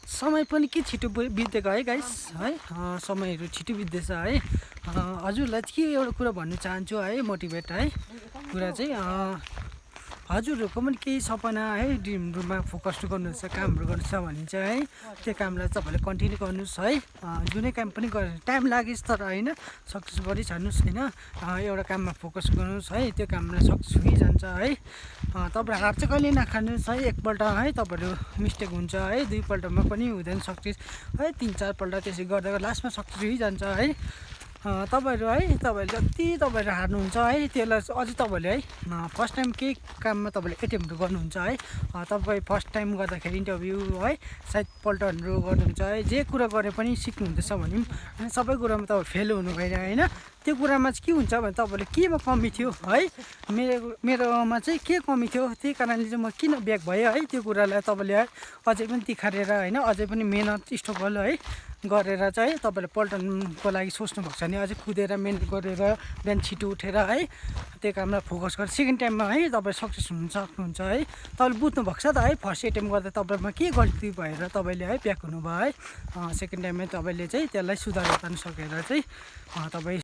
समय पनि के छिटो बितेको है गाइस है। समयहरू छिटो बित्दैछ है। हजुरलाई के एउटा कुरा भन्न चाहन्छु है, मोटिभेट है कुरा चाहिँ हजुरहरूको पनि केही सपना है ड्रिमहरूमा फोकस गर्नुहोस्, कामहरू गर्नुहोस् भने चाहिँ है त्यो कामलाई तपाईँले कन्टिन्यू गर्नुहोस् है। जुनै काम पनि गरेर टाइम लागेस् तर होइन सक्सेस गरिछाड्नुहोस् होइन। एउटा काममा फोकस गर्नुहोस् है, त्यो कामलाई सक्सेस हुइजान्छ है। तपाईँ हार चाहिँ कहिले नखानुहोस् है। एकपल्ट है तपाईँहरू मिस्टेक हुन्छ है, दुईपल्टमा पनि हुँदैन सक्सेस है, 3-4पल्ट त्यसै गर्दा लास्टमा सक्सेस हुइजान्छ है। तपाईँहरू है तपाईँहरूले जति तपाईँहरू हार्नुहुन्छ है त्यसलाई अझै तपाईँहरूले है फर्स्ट टाइम केही काममा तपाईँले एटेम्पहरू गर्नुहुन्छ है। तपाईँ फर्स्ट टाइम गर्दाखेरि इन्टरभ्यू है सायद पल्टहरू गर्नुहुन्छ है, जे कुरा गरे पनि सिक्नुहुँदैछ भने पनि सबै कुरामा तपाईँ फेल हुनु भएन होइन। त्यो कुरामा चाहिँ के हुन्छ भने तपाईँले केमा कमी थियो है, मेरोमा चाहिँ के कमी थियो त्यही कारणले चाहिँ म किन ब्याक भएँ है, त्यो कुरालाई तपाईँले है अझै पनि तिखारेर होइन अझै पनि मेहनत स्ट्रगल है गरेर चाहिँ तपाईँले पल्टनको लागि सोच्नु भएको छ भने अझै कुदेर मेहनत गरेर बिहान छिटो उठेर है त्यो कामलाई फोकस गरेर सेकेन्ड टाइममा है तपाईँ सक्सेस हुन सक्नुहुन्छ है। तपाईँले बुझ्नु भएको छ त है, फर्स्ट एटेम्प गर्दा तपाईँमा के गल्ती भएर तपाईँले है ब्याक हुनुभयो है। सेकेन्ड टाइममा तपाईँले चाहिँ त्यसलाई सुधार गर्न सकेर चाहिँ तपाईँ